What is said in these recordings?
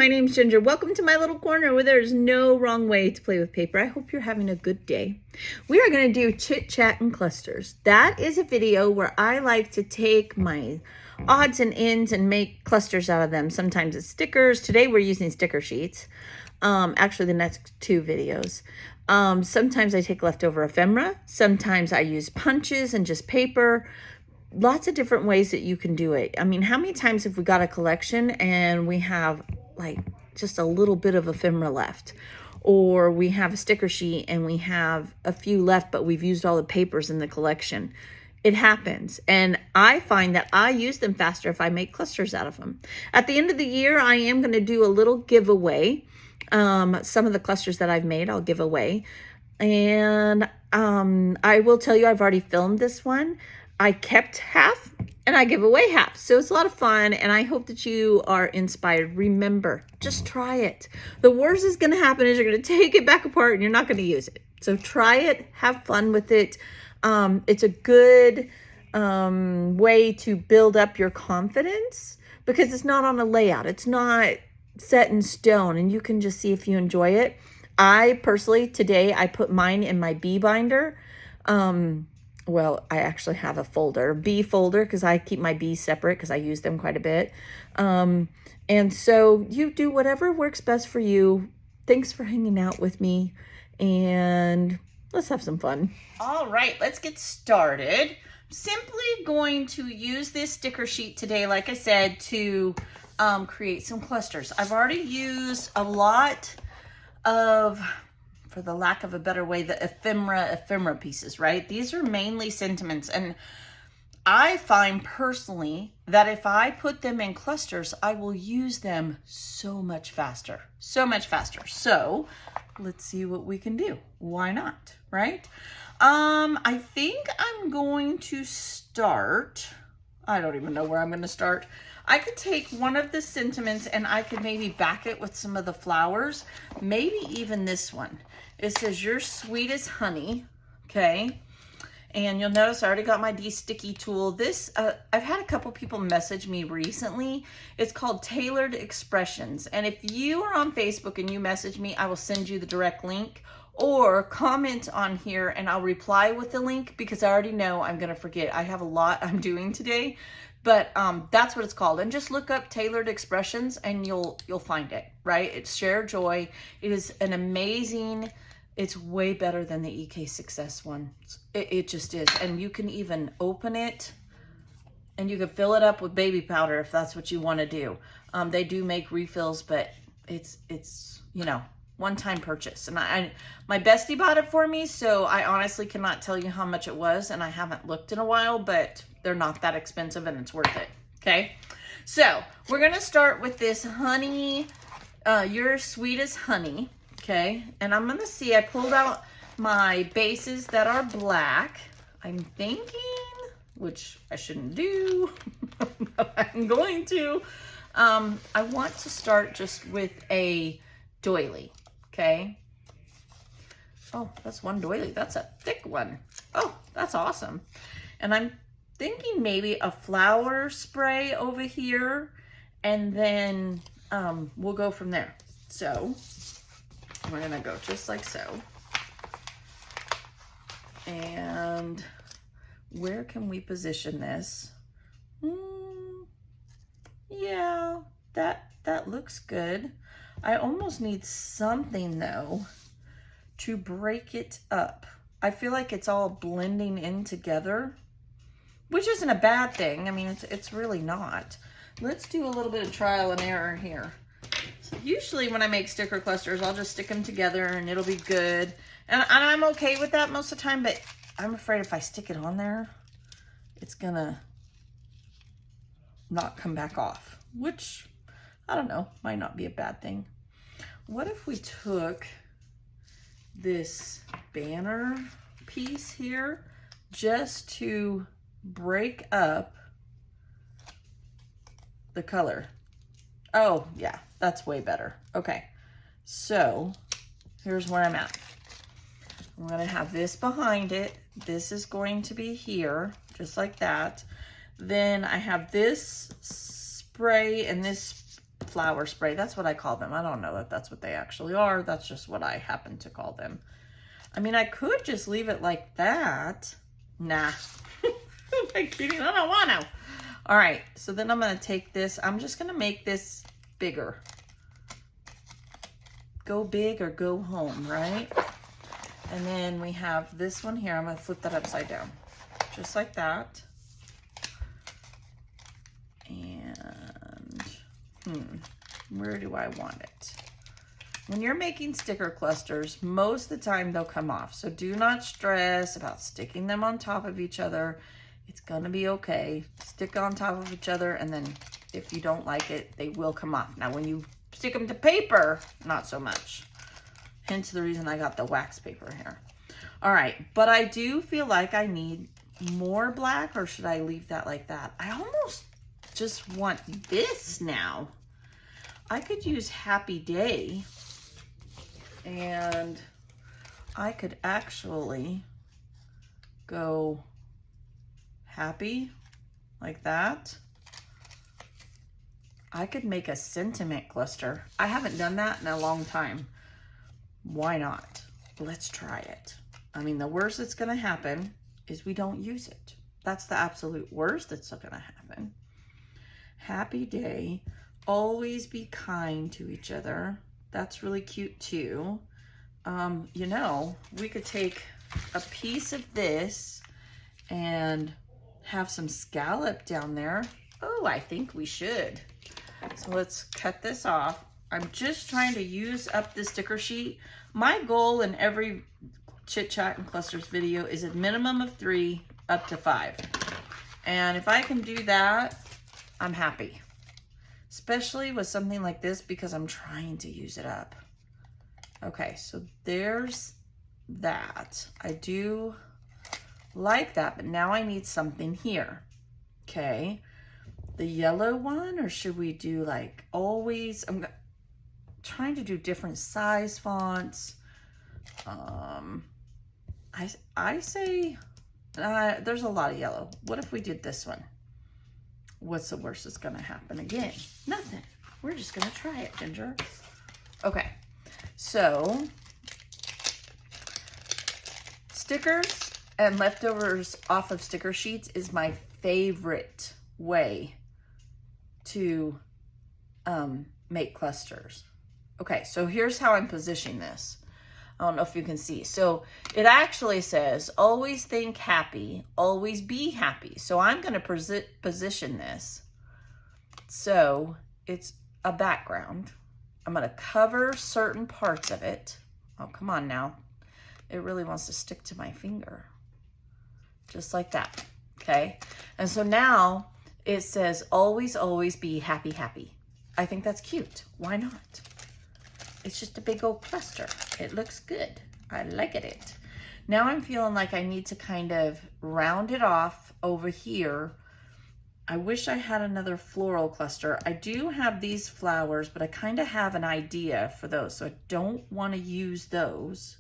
my name's Ginger. Welcome to my little corner where there's no wrong way to play with paper. I hope you're having a good day. We are going to do chit chat and clusters. That is a video where I like to take my odds and ends and make clusters out of them. Sometimes it's stickers. Today we're using sticker sheets. Actually the next two videos. Sometimes I take leftover ephemera. Sometimes I use punches and just paper. Lots of different ways that you can do it. I mean, how many times have we got a collection and we have like just a little bit of ephemera left, or we have a sticker sheet and we have a few left, but we've used all the papers in the collection? It happens. And I find that I use them faster if I make clusters out of them. At the end of the year, I am going to do a little giveaway. Some of the clusters that I've made, I'll give away. And I will tell you, I've already filmed this one. I kept half and I give away half. So it's a lot of fun and I hope that you are inspired. Remember, just try it. The worst is going to happen is you're going to take it back apart and you're not going to use it. So try it, have fun with it. It's a good way to build up your confidence because it's not on a layout. It's not set in stone and you can just see if you enjoy it. I personally, today, I put mine in my bee binder. Well, I actually have a folder, bee folder, because I keep my bees separate because I use them quite a bit. And so you do whatever works best for you. Thanks for hanging out with me and let's have some fun. All right, let's get started. Simply going to use this sticker sheet today, like I said, to create some clusters. I've already used a lot of, for the lack of a better way, the ephemera pieces, right? These are mainly sentiments. And I find personally that if I put them in clusters, I will use them so much faster, so much faster. So let's see what we can do. Why not, right? I think I'm going to start, I don't even know where I'm going to start. I could take one of the sentiments and I could maybe back it with some of the flowers, maybe even this one. It says, "You're sweet as honey," okay? And you'll notice I already got my de-sticky tool. This, I've had a couple people message me recently. It's called Tailored Expressions. And if you are on Facebook and you message me, I will send you the direct link, or comment on here and I'll reply with the link because I already know I'm gonna forget. I have a lot I'm doing today, but that's what it's called. And just look up Tailored Expressions and you'll find it, right? It's Share Joy. It is an amazing, it's way better than the EK Success one. It just is. And you can even open it and you can fill it up with baby powder if that's what you want to do. They do make refills, but it's you know, one-time purchase. And my bestie bought it for me, so I honestly cannot tell you how much it was, and I haven't looked in a while, but they're not that expensive and it's worth it. Okay, so we're gonna start with this honey, You're Sweet as Honey. Okay, and I'm gonna see, I pulled out my bases that are black. I'm thinking, which I shouldn't do, but I'm going to. I want to start just with a doily, okay? Oh, that's one doily. That's a thick one. Oh, that's awesome. And I'm thinking maybe a flower spray over here, and then we'll go from there. So we're gonna go just like so. And where can we position this? Yeah, that looks good. I almost need something though to break it up. I feel like it's all blending in together, which isn't a bad thing. I mean, it's really not. Let's do a little bit of trial and error here. So usually when I make sticker clusters, I'll just stick them together and it'll be good. And I'm okay with that most of the time, but I'm afraid if I stick it on there, it's gonna not come back off, which I don't know, might not be a bad thing. What if we took this banner piece here just to break up the color? Oh yeah, that's way better. Okay, so here's where I'm at. I'm gonna have this behind it. This is going to be here, just like that. Then I have this spray and this flower spray. That's what I call them. I don't know that that's what they actually are. That's just what I happen to call them. I mean, I could just leave it like that. Nah. Am I kidding? I don't want to. All right, so then I'm going to take this. I'm just going to make this bigger. Go big or go home, right? And then we have this one here. I'm going to flip that upside down. Just like that. And, where do I want it? When you're making sticker clusters, most of the time they'll come off. So do not stress about sticking them on top of each other. It's gonna be okay. Stick on top of each other, and then if you don't like it, they will come off. Now, when you stick them to paper, not so much. Hence the reason I got the wax paper here. All right, but I do feel like I need more black, or should I leave that like that? I almost just want this now. I could use Happy Day, and I could actually go happy like that. I could make a sentiment cluster. I haven't done that in a long time. Why not? Let's try it. I mean, the worst that's gonna happen is we don't use it. That's the absolute worst that's gonna happen. Happy Day. Always be kind to each other. That's really cute too. You know, we could take a piece of this and have some scallop down there. Oh, I think we should. So let's cut this off. I'm just trying to use up the sticker sheet. My goal in every Chit Chat and Clusters video is a minimum of 3 up to 5. And if I can do that, I'm happy. Especially with something like this, because I'm trying to use it up. Okay, so there's that. I do like that, but now I need something here. Okay, the yellow one, or should we do like always? I'm trying to do different size fonts. I say there's a lot of yellow. What if we did this one? What's the worst that's gonna happen again? Nothing. We're just gonna try it, Ginger. Okay, so stickers and leftovers off of sticker sheets is my favorite way to make clusters. Okay, so here's how I'm positioning this. I don't know if you can see. So it actually says, always think happy, always be happy. So I'm going to position this so it's a background. I'm going to cover certain parts of it. Oh, come on now. It really wants to stick to my finger. Just like that. Okay. And so now it says, always, always be happy, happy. I think that's cute. Why not? It's just a big old cluster. It looks good. I like it. Now I'm feeling like I need to kind of round it off over here. I wish I had another floral cluster. I do have these flowers, but I kind of have an idea for those, so I don't want to use those.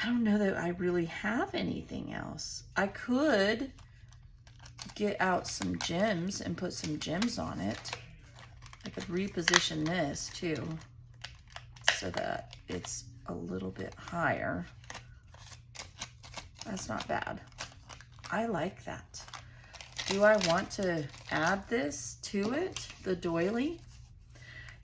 I don't know that I really have anything else. I could get out some gems and put some gems on it. I could reposition this too, so that it's a little bit higher. That's not bad. I like that. Do I want to add this to it, the doily?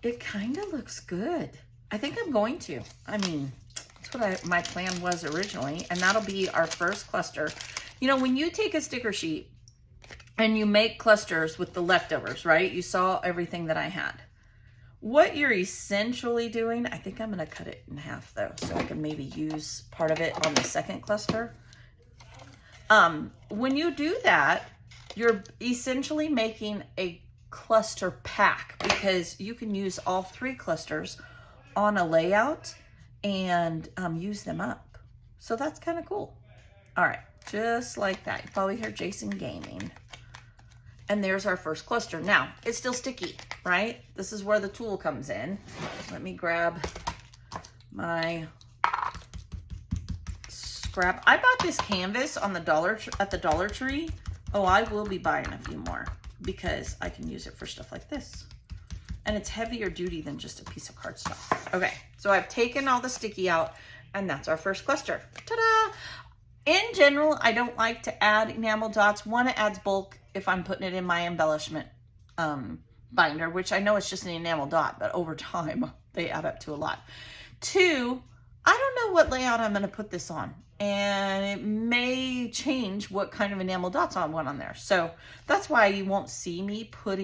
It kind of looks good. I think I'm going to. I mean, that's what my plan was originally, and that'll be our first cluster. You know, when you take a sticker sheet and you make clusters with the leftovers, right? You saw everything that I had. What you're essentially doing, I think I'm going to cut it in half though, so I can maybe use part of it on the second cluster. When you do that, you're essentially making a cluster pack, because you can use all 3 clusters on a layout and use them up. So that's kind of cool. All right, just like that. You probably hear Jason gaming. And there's our first cluster. Now, it's still sticky, right? This is where the tool comes in. Let me grab my scrap. I bought this canvas on the at the Dollar Tree. Oh, I will be buying a few more because I can use it for stuff like this. and it's heavier duty than just a piece of cardstock. Okay, so I've taken all the sticky out, and that's our first cluster. Ta-da! In general, I don't like to add enamel dots. One, it adds bulk if I'm putting it in my embellishment binder, which I know it's just an enamel dot, but over time, they add up to a lot. Two, I don't know what layout I'm going to put this on, and it may change what kind of enamel dots I want on there. So that's why you won't see me put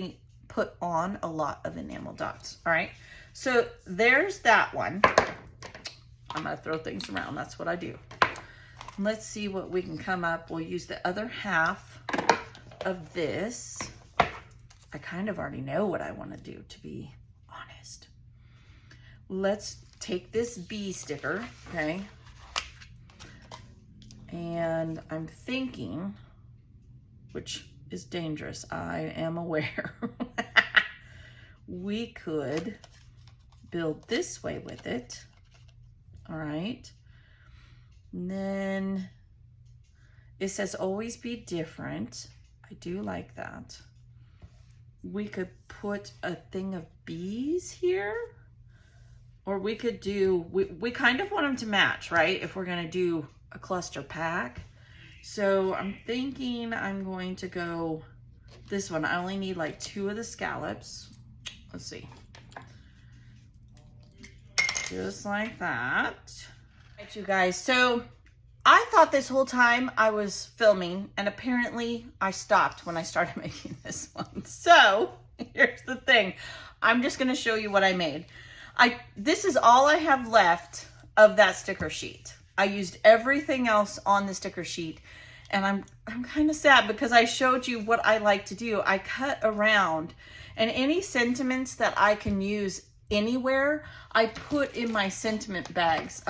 on a lot of enamel dots. All right, so there's that one. I'm going to throw things around. That's what I do. Let's see what we can come up. We'll use the other half of this. I kind of already know what I want to do, to be honest. Let's take this bee sticker, okay? And I'm thinking, which is dangerous, I am aware, we could build this way with it, all right? And then it says always be different. I do like that. We could put a thing of bees here, or we could do, we kind of want them to match, right? If we're gonna do a cluster pack. So I'm thinking I'm going to go this one. I only need like 2 of the scallops. Let's see. Just like that. Right, you guys, so I thought this whole time I was filming, and apparently I stopped when I started making this one. So here's the thing. I'm just going to show you what I made. This is all I have left of that sticker sheet. I used everything else on the sticker sheet, and I'm kind of sad because I showed you what I like to do. I cut around, and any sentiments that I can use anywhere, I put in my sentiment bags.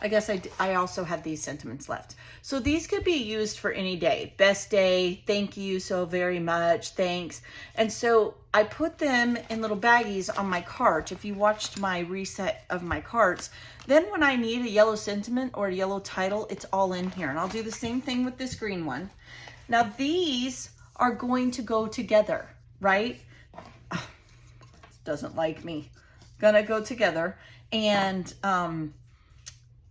I guess I also had these sentiments left. So these could be used for any day. Best day, thank you so very much, thanks. And so I put them in little baggies on my cart. If you watched my reset of my carts, then when I need a yellow sentiment or a yellow title, it's all in here. And I'll do the same thing with this green one. Now these are going to go together, right? Doesn't like me. Gonna go together. And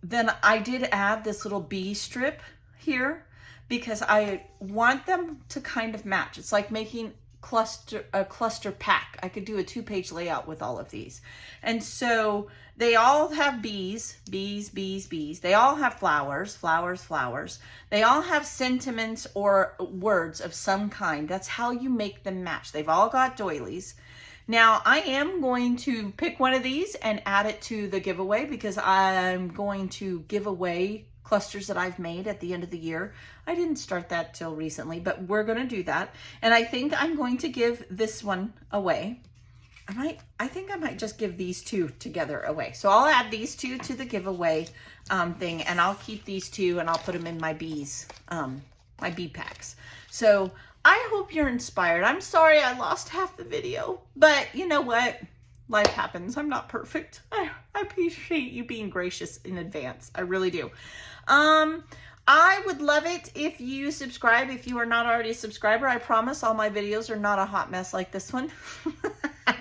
then I did add this little bee strip here because I want them to kind of match. It's like making a cluster pack. I could do a 2-page layout with all of these. And so they all have bees, bees, bees, bees. They all have flowers, flowers, flowers. They all have sentiments or words of some kind. That's how you make them match. They've all got doilies. Now, I am going to pick one of these and add it to the giveaway because I'm going to give away clusters that I've made at the end of the year. I didn't start that till recently, but we're going to do that. And I think I'm going to give this one away. I think I might just give these 2 together away. So I'll add these 2 to the giveaway thing, and I'll keep these 2 and I'll put them in my bees, my bee packs. So I hope you're inspired. I'm sorry I lost half the video, but you know what? Life happens. I'm not perfect. I appreciate you being gracious in advance. I really do. I would love it if you subscribe if you are not already a subscriber. I promise all my videos are not a hot mess like this one.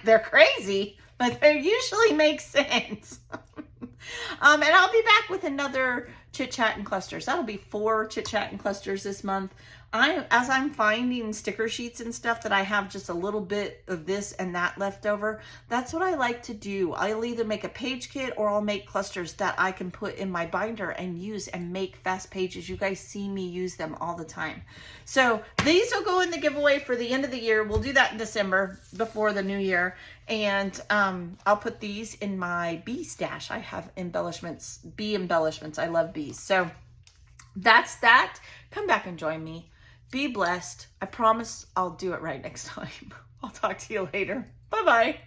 They're crazy, but they usually make sense. And I'll be back with another Chit Chat and Clusters. That'll be 4 Chit Chat and Clusters this month. As I'm finding sticker sheets and stuff that I have just a little bit of this and that left over, that's what I like to do. I'll either make a page kit or I'll make clusters that I can put in my binder and use and make fast pages. You guys see me use them all the time. So these will go in the giveaway for the end of the year. We'll do that in December before the new year. And I'll put these in my bee stash. I have embellishments, bee embellishments. I love bees. So that's that. Come back and join me. Be blessed. I promise I'll do it right next time. I'll talk to you later. Bye-bye.